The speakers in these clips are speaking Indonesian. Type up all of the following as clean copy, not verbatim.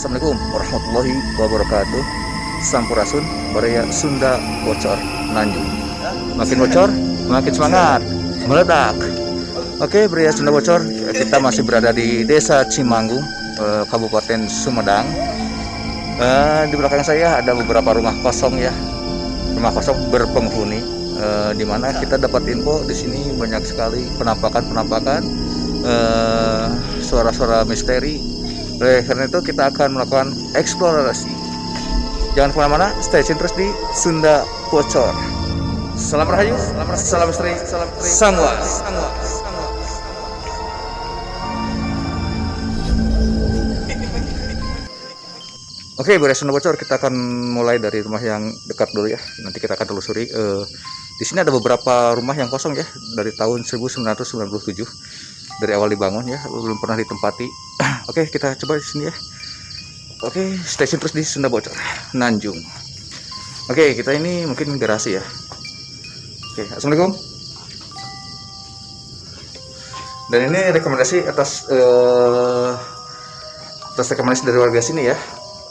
Assalamualaikum warahmatullahi wabarakatuh. Sampurasun, Baraya Sunda bocor Nanjung. Makin bocor, makin semangat, meledak. Oke, Baraya Sunda bocor, kita masih berada di Desa Cimanggung, Kabupaten Sumedang. Di belakang saya ada beberapa rumah kosong ya, rumah kosong berpenghuni. Di mana kita dapat info di sini banyak sekali penampakan, suara-suara misteri. Karena itu kita akan melakukan eksplorasi. Jangan kemana-mana, stay tune terus di Sunda Bocor. Salam Rahayu, salam misteri, Sangwas. Oke, Baraya Sunda Bocor, kita akan mulai dari rumah yang dekat dulu ya. Nanti kita akan telusuri. Di sini ada beberapa rumah yang kosong ya, dari tahun 1997. Dari awal dibangun ya, belum pernah ditempati. Oke, kita coba di sini ya. Oke, stay tune terus di Sunda Bocor Nanjung. Oke, kita ini mungkin garasi ya. Oke, assalamualaikum. Dan ini rekomendasi atas rekomendasi dari warga sini ya.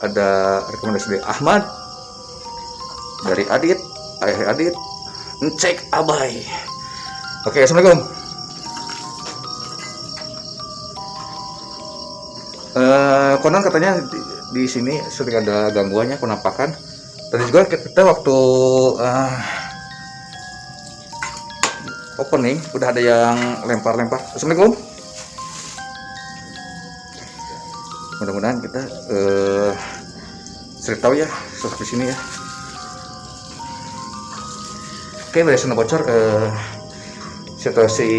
Ada rekomendasi dari Ahmad, dari Adit, Ayah Adit, Cek Abai. Oke, assalamualaikum. Konon katanya di sini sering ada gangguannya, penampakan. Tadi juga kita waktu opening udah ada yang lempar-lempar. Assalamualaikum. Mudah-mudahan kita sering tahu ya sosok di sini ya. Oke, Baraya Sunda Bocor, situasi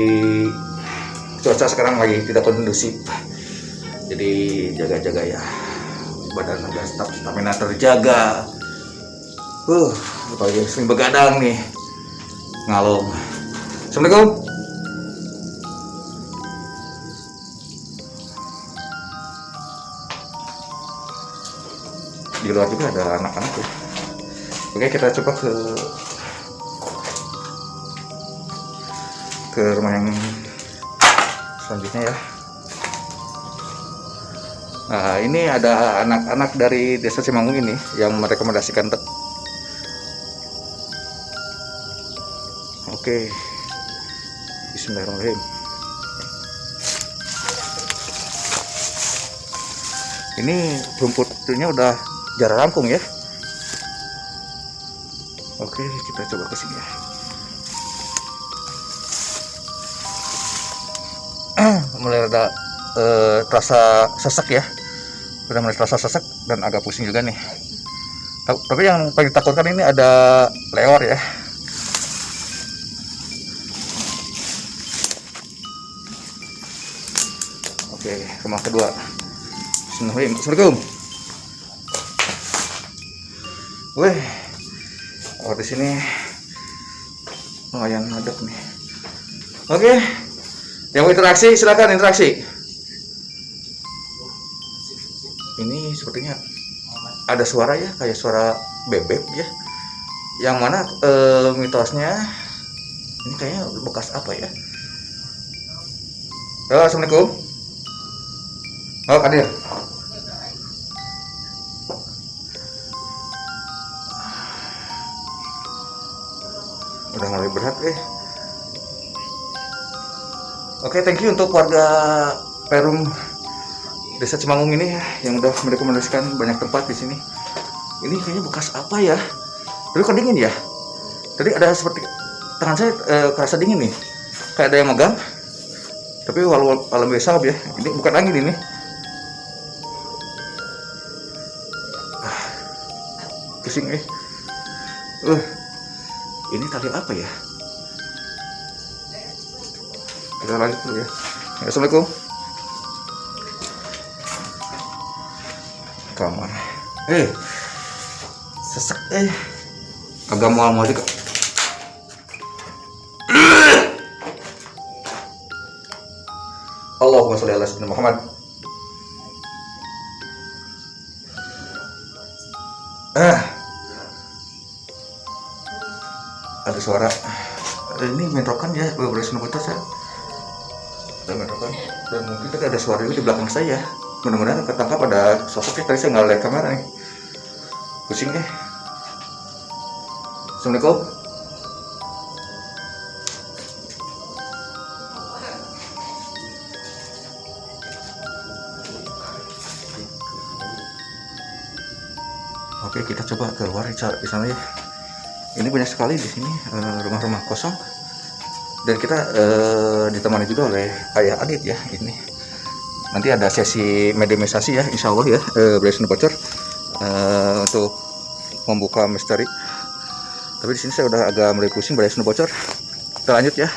cuaca sekarang lagi tidak kondusif. Jadi jaga-jaga ya, badan agar stamina terjaga. Apalagi sering begadang nih, ngalung. Assalamualaikum. Di luar juga ada anak-anak ya. Oke, kita coba ke rumah yang selanjutnya ya. Nah, ini ada anak-anak dari Desa Cimanggung ini yang merekomendasikan. Oke, bismillahirrahmanirrahim. Ini rumputnya udah jarang rampung ya. Oke, kita coba ke sini ya. Mulai ada terasa sesak ya. Sudah mulai terasa sesak dan agak pusing juga nih. Tapi yang paling ditakutkan ini ada leor ya. Oke, rumah kedua. Assalamualaikum. Wih, di sini lumayan adem nih. Oke, yang mau interaksi silakan interaksi. Ini sepertinya ada suara ya, kayak suara bebek ya. Yang mana mitosnya ini kayaknya bekas apa ya? Halo, assalamualaikum. Oh, hadir. Udah mulai berat Oke, thank you untuk warga Perum Desa Cimanggung ini ya, yang udah merekomendasikan banyak tempat di sini. Ini kayaknya bekas apa ya? Dulu kan dingin ya. Tadi ada seperti tangan saya kerasa dingin nih, kayak ada yang megang. Tapi walau alam biasa ya, ini bukan angin ini. Pusing ini tali apa ya? Kita lanjut dulu ya. Assalamualaikum. Kamar. Sesek agak mual juga. Allahumma sholli ala sayyidina Muhammad. Ada suara. Ini mentrokan ya, Baraya Sunda Bocor ya. Ada mentrokan dan mungkin ada suara ini di belakang saya. Mudah-mudahan ketangkap ada sosoknya. Tadi saya nggak lihat kamera nih. Pusing deh. Assalamualaikum. Oke, kita coba keluar di sana ya. Ini banyak sekali di sini rumah-rumah kosong. Dan kita ditemani juga oleh Ayah Adit ya. Ini nanti ada sesi mediumisasi ya, insya Allah ya, Bray Sunda Bocor untuk membuka misteri. Tapi di sini saya udah agak mulai pusing, Bray Sunda Bocor. Kita lanjut ya.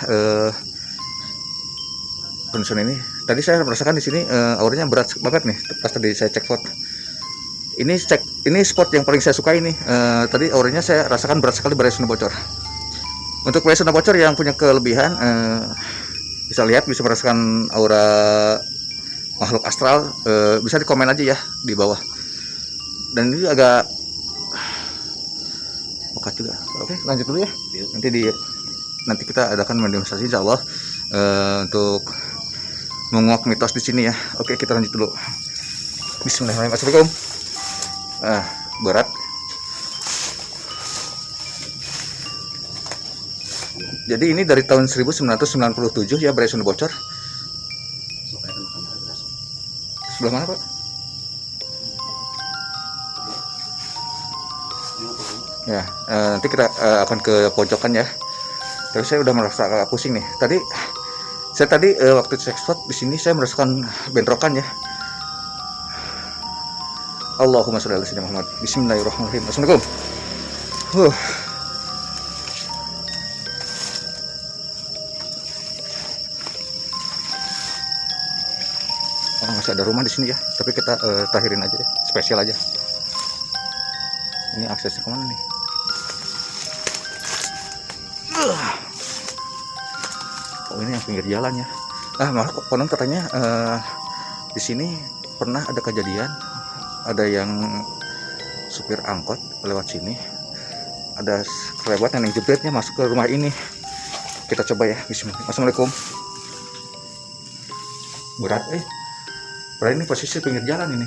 Penusun ini, tadi saya merasakan di sini auranya berat banget nih. Pas tadi saya cek spot. Ini spot yang paling saya suka ini. Tadi auranya saya rasakan berat sekali, Bray Sunda Bocor. Untuk Bray Sunda Bocor yang punya kelebihan bisa lihat, bisa merasakan aura makhluk astral, bisa di komen aja ya di bawah. Dan ini agak pekat juga. Oke, lanjut dulu ya. Nanti kita adakan mendemonstrasi insya Allah untuk menguak mitos di sini ya. Oke, kita lanjut dulu. Bismillahirrahmanirrahim. Assalamualaikum. Berat. Jadi ini dari tahun 1997 ya, Bray Sunda Bocor. Sebelah mana, Pak? Ya, nanti kita akan ke pojokan ya. Tapi saya udah merasa agak pusing nih. Saya tadi waktu cek spot di sini saya merasakan bentrokan ya. Allahumma sholli ala sayyidina Muhammad. Bismillahirrahmanirrahim. Assalamualaikum. Masih ada rumah di sini ya, tapi kita takhirin aja deh, spesial aja. Ini aksesnya kemana nih? Oh, ini yang pinggir jalan ya. Malah konon katanya di sini pernah ada kejadian, ada yang supir angkot lewat sini, ada kelewatan yang jebretnya masuk ke rumah ini. Kita coba ya. Bismillah. Assalamualaikum. Berat Berat ini posisi pinggir jalan ini.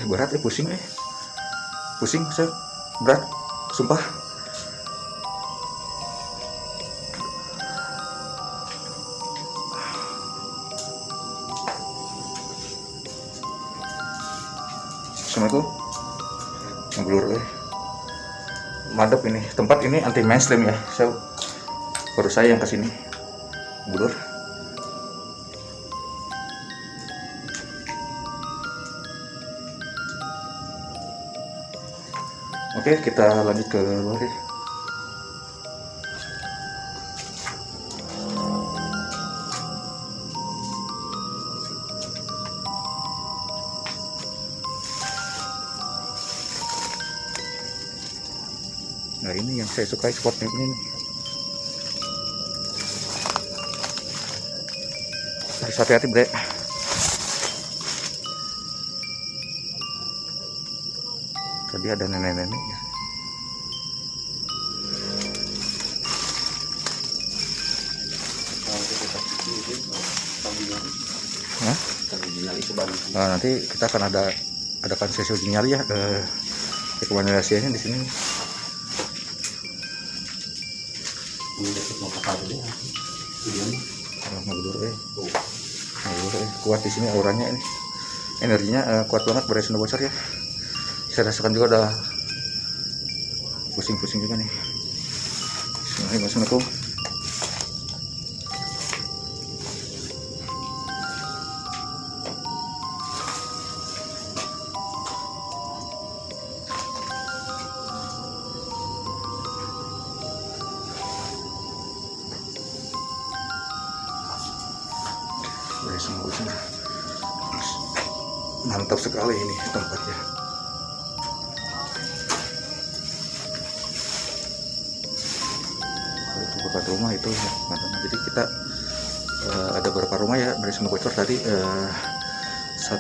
Berat pusing pusing saya, berat sumpah. Assalamualaikum. Ngeblur madep ini. Tempat ini anti mainstream ya. Baru saya yang kesini. Blur. Oke, kita lanjut ke luar ya. Nah, ini yang saya sukai spotnya ini nih. Harus hati-hati, Bre. Tadi ada nenek-nenek ya. Nanti kita akan adakan sesi uji nyali ya, rekomendasinya di sini. Kuat di sini auranya ini, energinya kuat banget, Bray Sunda Bocor ya. Saya rasakan juga udah pusing-pusing juga nih. Assalamualaikum. Mantap sekali ini tempatnya. Tempat rumah itu ya, jadi kita ada beberapa rumah ya Bray Sunda Bocor tadi. 1,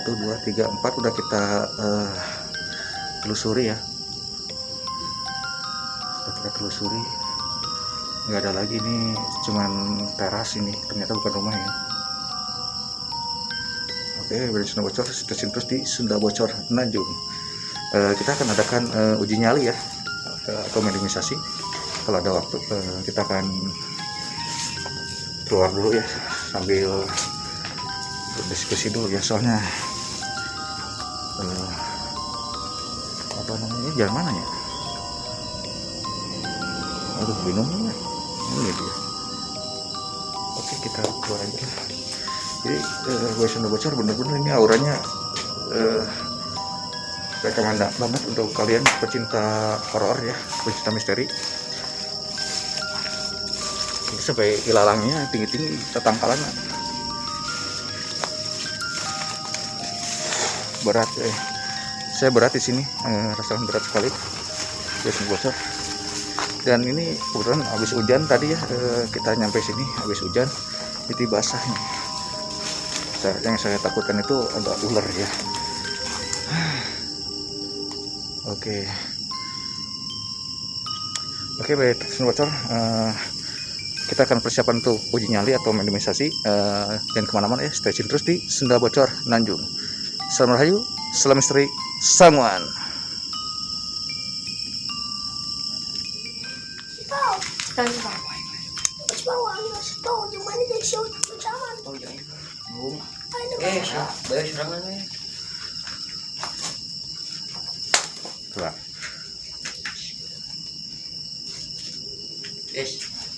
2, 3, 4 udah kita telusuri ya. Kita telusuri, nggak ada lagi nih, cuman teras ini, ternyata bukan rumah ya. Oke, dari Sunda Bocor, stasiun terus di Sunda Bocor Nanjung. Kita akan adakan uji nyali ya, atau minimalisasi. Kalau ada waktu kita akan keluar dulu ya, sambil berdiskusi dulu ya, soalnya apa namanya, jalan mana ya? Aduh, bingung ya. Ini dia. Oke, kita keluar aja lah. Jadi Sunda Bocor bener-bener ini auranya rekomendasi banget untuk kalian pecinta horor ya, pecinta misteri. Ini sampai ilalangnya tinggi-tinggi tetangkalan. Berat saya berat di sini, rasakan berat sekali ya Sunda Bocor. Dan ini kebetulan habis hujan tadi ya, kita nyampe sini habis hujan, jadi basah nih. Yang saya takutkan itu ada ular ya. Oke, baik Sunda Bocor, kita akan persiapan untuk uji nyali atau minimalisasi. Jangan kemana-mana ya, stay tune terus di Sunda Bocor Nanjung. Salam Rahayu, salam misteri, Sanguan.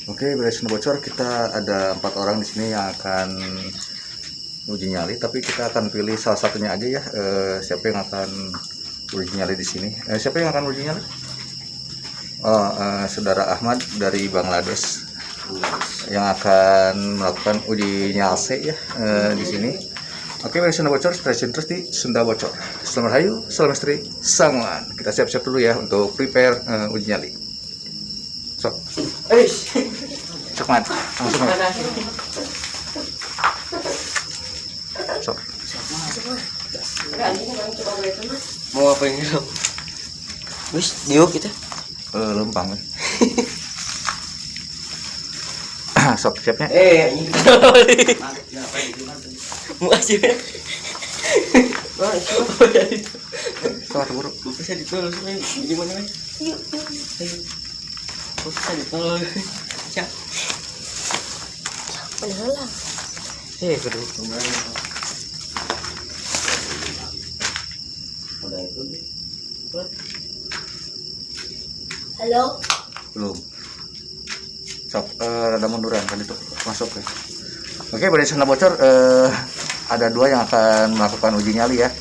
Oke, dari Sunda Bocor kita ada 4 orang di sini yang akan uji nyali, tapi kita akan pilih salah satunya aja ya. Siapa yang akan uji nyali di sini? Siapa yang akan uji nyali? Saudara Ahmad dari Bangladesh yang akan melakukan uji nyalse ya di sini. Oke, dari Sunda Bocor, stasiun terus di Sunda Bocor. Selamat Rahayu, salam misteri, Sanguan. Kita siap-siap dulu ya untuk prepare uji nyali. Sok. Sok mat. Langsung. Sok. Mau apa ini dong? Wis, diuk kita. Lempang. Sok siapnya. Ini. Mau aja. Sok buru. Bisa ditolong gimana, Mas? Yuk. Bisa ditolong. Ya. Beneran. Kedua. Halo. Belum. Sok rada munduran kan itu masuk ya. Oke, dari Sunda Bocor ada 2 yang akan melakukan uji nyali ya.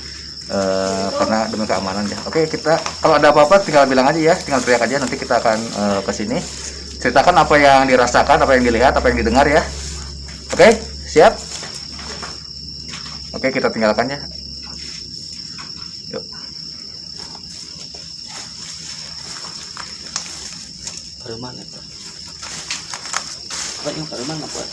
Karena demi keamanan ya. Oke, kita kalau ada apa-apa tinggal bilang aja ya, tinggal teriak aja, nanti kita akan ke sini. Ceritakan apa yang dirasakan, apa yang dilihat, apa yang didengar ya. Oke, siap? Oke, kita tinggalkan ya. Yuk. Mana Pak? Pak, yang mana Pak?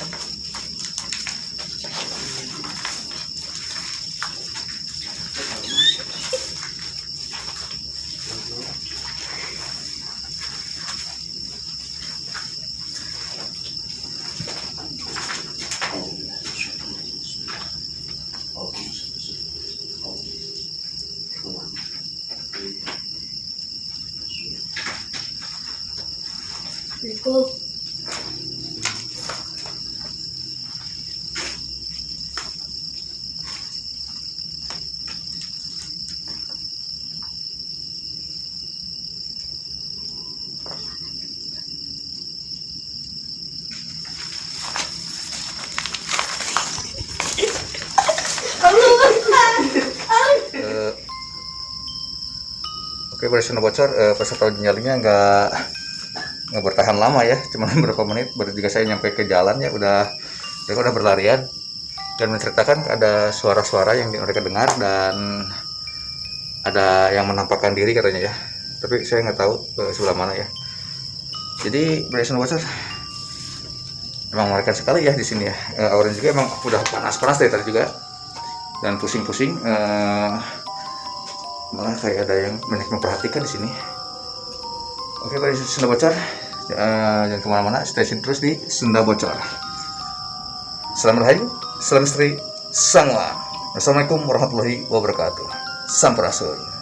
Assalamualaikum. Oke, dari Sunda Bocor, peserta uji nyalinya nggak bertahan lama ya, cuma beberapa menit. Baru juga saya nyampe ke jalan ya, mereka udah berlarian dan menceritakan ada suara-suara yang mereka dengar dan ada yang menampakkan diri katanya ya, tapi saya nggak tahu sebelah mana ya. Jadi dari Sunda Bocor emang mengerikan sekali ya di sini ya. Auranya juga emang udah panas-panas dari tadi juga dan pusing-pusing. Malah kayak ada yang banyak memperhatikan di sini. Oke, dari Sunda Bocor, jangan kemana-mana, stay tune terus di Sunda Bocor. Salam Rahayu, salam misteri, Sanguan. Assalamualaikum warahmatullahi wabarakatuh. Sampurasun.